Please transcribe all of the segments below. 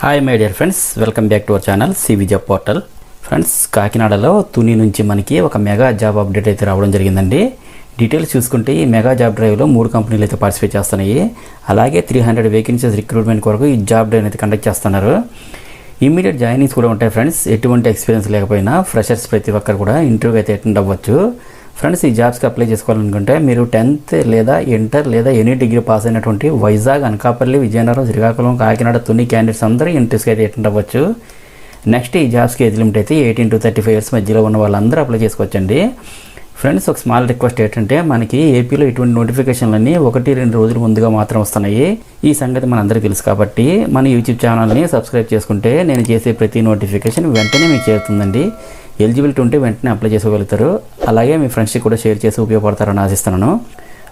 Hi my dear friends, welcome back to our channel CV job portal. Friends, కాకినాడలో తుని నుంచి మనకి ఒక mega job update అయితే రావడం జరిగిందండి. డీటెయిల్స్ చూసుకుంటే ఈ మెగా జాబ్ డ్రైవ్లో 3 కంపెనీలు అయితే పార్టిసిపేట్ చేస్తున్నాయి. అలాగే 300 వేకెన్సీస్ రిక్రూట్మెంట్ కొరకు ఈ జాబ్ డ్రైవ్ అయితే కండక్ట్ చేస్తున్నారు. ఇమీడియట్ జాయినింగ్స్ కూడా ఉంటాయి ఫ్రెండ్స్. ఎటువంటి ఎక్స్పీరియన్స్ లేకపోయినా ఫ్రెషర్స్ ప్రతి ఒక్కరు కూడా ఇంటర్వ్యూ అయితే అటెండ్ అవ్వచ్చు. ఫ్రెండ్స్, ఈ జాబ్స్కి అప్లై చేసుకోవాలనుకుంటే మీరు 10th లేదా ఇంటర్ లేదా ఎనీ డిగ్రీ పాస్ అయినటువంటి వైజాగ్, అనకాపల్లి, విజయనగరం, శ్రీకాకుళం, కాకినాడ, తుని క్యాండిడేట్స్ అందరూ ఇంట్రెస్ట్కి అయితే అటెండ్ అవ్వచ్చు. నెక్స్ట్ ఈ జాబ్స్కి ఏజ్ లిమిట్ అయితే 18 to 35 years మధ్యలో ఉన్న వాళ్ళందరూ అప్లై చేసుకోవచ్చండి. ఫ్రెండ్స్, ఒక స్మాల్ రిక్వెస్ట్ ఏంటంటే మనకి ఏపీలో ఇటువంటి నోటిఫికేషన్లన్నీ 1-2 రోజులు ముందుగా మాత్రం వస్తున్నాయి. ఈ సంగతి మనందరికీ తెలుసు కాబట్టి మన యూట్యూబ్ ఛానల్ని సబ్స్క్రైబ్ చేసుకుంటే నేను చేసే ప్రతి నోటిఫికేషన్ వెంటనే మీకు చేరుతుందండి. ఎలిజిబిలిటీ ఉంటే వెంటనే అప్లై చేసుకోగలుగుతారు. అలాగే మీ ఫ్రెండ్స్కి కూడా షేర్ చేసి ఉపయోగపడతారని ఆశిస్తున్నాను.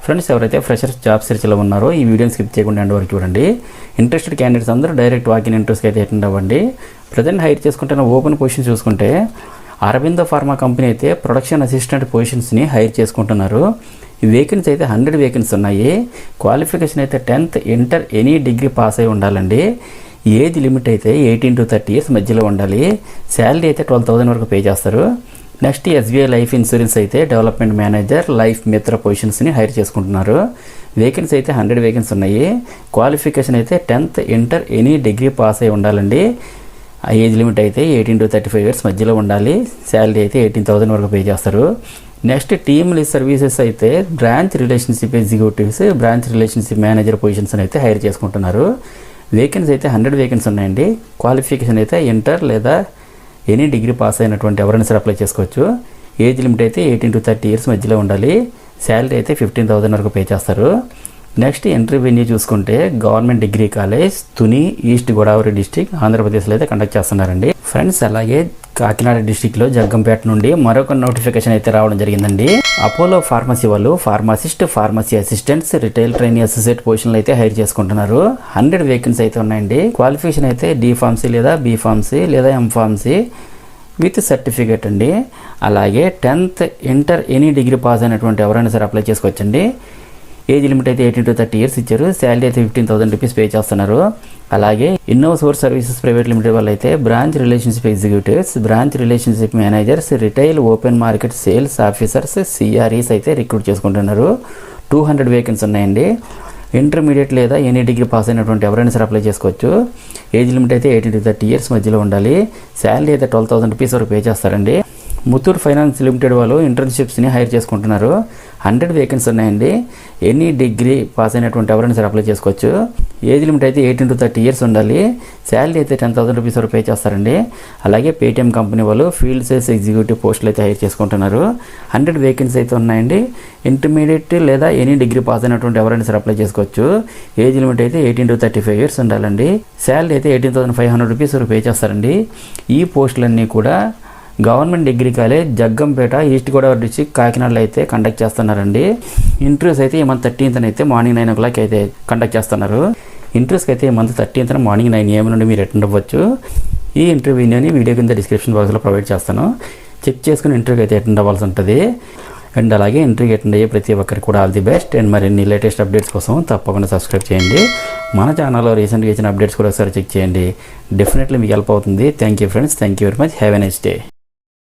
ఫ్రెండ్స్, ఎవరైతే ఫ్రెషర్స్ జాబ్ సెర్చ్లో ఉన్నారో ఈ వీడియోని స్కిప్ చేయకుండా ఎండ్ వరకు చూడండి. ఇంట్రెస్టెడ్ క్యాండిడేట్స్ అందరూ డైరెక్ట్ వాకిన్ ఇంటర్వ్యూస్కి అయితే అటెండ్ అవ్వండి. ప్రజెంట్ హైర్ చేసుకుంటున్న ఓపెన్ పొజిషన్ చూసుకుంటే అరవిందో ఫార్మా కంపెనీ అయితే ప్రొడక్షన్ అసిస్టెంట్ పొజిషన్స్ని హైర్ చేసుకుంటున్నారు. ఈ వేకెన్సీ అయితే 100 వేకెన్సీ ఉన్నాయి. క్వాలిఫికేషన్ అయితే 10th, inter, any degree pass అయి ఉండాలండి. ఏజ్ లిమిట్ అయితే 18 to 30 years మధ్యలో ఉండాలి. శాలరీ అయితే 12,000 వరకు పే చేస్తారు. నెక్స్ట్ ఎస్బీఐ లైఫ్ ఇన్సూరెన్స్ అయితే డెవలప్మెంట్ మేనేజర్, లైఫ్ మిత్ర పొజిషన్స్ని హైర్ చేసుకుంటున్నారు. వేకెన్సీ అయితే 100 వేకెన్సీ ఉన్నాయి. క్వాలిఫికేషన్ అయితే 10th, inter, any degree pass అయి ఉండాలండి. ఏజ్ లిమిట్ అయితే 18 to 35 years మధ్యలో ఉండాలి. శాలరీ అయితే 18,000 వరకు పే చేస్తారు. నెక్స్ట్ టీమ్ లీడ్ సర్వీసెస్ అయితే branch relationship executives, branch relationship manager positions అయితే హైర్ చేసుకుంటున్నారు. వేకెన్సీ అయితే 100 వేకెన్సీ ఉన్నాయండి. క్వాలిఫికేషన్ అయితే ఇంటర్ లేదా ఎనీ డిగ్రీ పాస్ అయినటువంటి ఎవరైనా సరే అప్లై చేసుకోవచ్చు. ఏజ్ లిమిట్ అయితే 18 to 30 years మధ్యలో ఉండాలి. శాలరీ అయితే 15,000 వరకు పే చేస్తారు. నెక్స్ట్ ఎంట్రీ వెన్యూ చూసుకుంటే government degree college, Tuni, east Godavari district, ఆంధ్రప్రదేశ్లో అయితే కండక్ట్ చేస్తున్నారండి. ఫ్రెండ్స్, అలాగే కాకినాడ డిస్టిక్లో జగ్గంపేట నుండి మరొక నోటిఫికేషన్ అయితే రావడం జరిగిందండి. అపోలో ఫార్మసీ వాళ్ళు pharmacist, pharmacy assistants, retail trainee associate పొజిషన్లు అయితే హైర్ చేసుకుంటున్నారు. 100 వేకెన్సీ అయితే ఉన్నాయండి. క్వాలిఫికేషన్ అయితే డి ఫార్మసీ లేదా బి ఫార్మసీ లేదా ఎం ఫార్మసీ విత్ సర్టిఫికేట్ అండి. అలాగే 10th, inter, any degree pass అయినటువంటి ఎవరైనా సరే అప్లై చేసుకోవచ్చండి. ఏజ్ లిమిట్ అయితే 18 to 30 years ఇచ్చారు. శాలరీ అయితే 15,000 రూపీస్ పే చేస్తున్నారు. అలాగే Innova source services private limited వాళ్ళు అయితే branch relationship executives, branch relationship managers, retail open market sales officers, CREs అయితే రిక్రూట్ చేసుకుంటున్నారు. 200 వేకెన్సీ ఉన్నాయండి. ఇంటర్మీడియట్ లేదా ఎనీ డిగ్రీ పాస్ అయినటువంటి ఎవరైనా సరే అప్లై చేసుకోవచ్చు. ఏజ్ లిమిట్ అయితే 18 to 30 years మధ్యలో ఉండాలి. శాలరీ అయితే 12,000 రూపీస్ వరకు పే చేస్తారండి. ముత్తూట్ ఫైనాన్స్ లిమిటెడ్ వాళ్ళు ఇంటర్న్షిప్స్ని హైర్ చేసుకుంటున్నారు. 100 వేకెన్సీ ఉన్నాయండి. ఎనీ డిగ్రీ పాస్ అయినటువంటి ఎవరైనా సరే అప్లై చేసుకోవచ్చు. ఏజ్ లిమిట్ అయితే 18 to 30 years ఉండాలి. శాలరీ అయితే 10,000 రూపీస్ వరకు పే చేస్తారండి. అలాగే పేటీఎం కంపెనీ వాళ్ళు ఫీల్డ్ సేల్స్ ఎగ్జిక్యూటివ్ పోస్టులు అయితే హైర్ చేసుకుంటున్నారు. 100 వేకెన్సీ అయితే ఉన్నాయండి. ఇంటర్మీడియట్ లేదా ఎనీ డిగ్రీ పాస్ అయినటువంటి ఎవరైనా సరే అప్లై చేసుకోవచ్చు. ఏజ్ లిమిట్ అయితే 18 to 35 years ఉండాలండి. శాలరీ అయితే 18,500 రూపీస్ వరకు పే చేస్తారండి. ఈ పోస్టులన్నీ కూడా government degree college, Jaggampeta, east Godavari district, కాకినాడలో అయితే కండక్ట్ చేస్తున్నారండి. ఇంటర్వ్యూస్ అయితే ఈ మంత్ 13th అయితే మార్నింగ్ 9 o'clock అయితే కండక్ట్ చేస్తున్నారు. ఇంటర్వ్యూస్కి అయితే ఈ మంత్ 13th మార్నింగ్ 9 AM నుండి మీరు అటెండ్ అవ్వచ్చు. ఈ ఇంటర్వ్యూని వీడియో కింద డిస్క్రిప్షన్ బాక్స్లో ప్రొవైడ్ చేస్తాను. చెక్ చేసుకుని ఇంటర్వ్యూకి అయితే అటెండ్ అవ్వాల్సి ఉంటుంది. అండ్ అలాగే ఇంటర్వ్యూకి అటెండ్ అయ్యే ప్రతి ఒక్కరికి కూడా ఆల్ ది బెస్ట్. అండ్ మరిన్ని లేటెస్ట్ అప్డేట్స్ కోసం తప్పకుండా సబ్స్క్రైబ్ చేయండి. మన ఛానల్లో రీసెంట్గా ఇచ్చిన అప్డేట్స్ కూడా ఒకసారి చెక్ చేయండి. డెఫినెట్లీ మీకు హెల్ప్ అవుతుంది. Thank you friends, thank you very much. Have a nice day.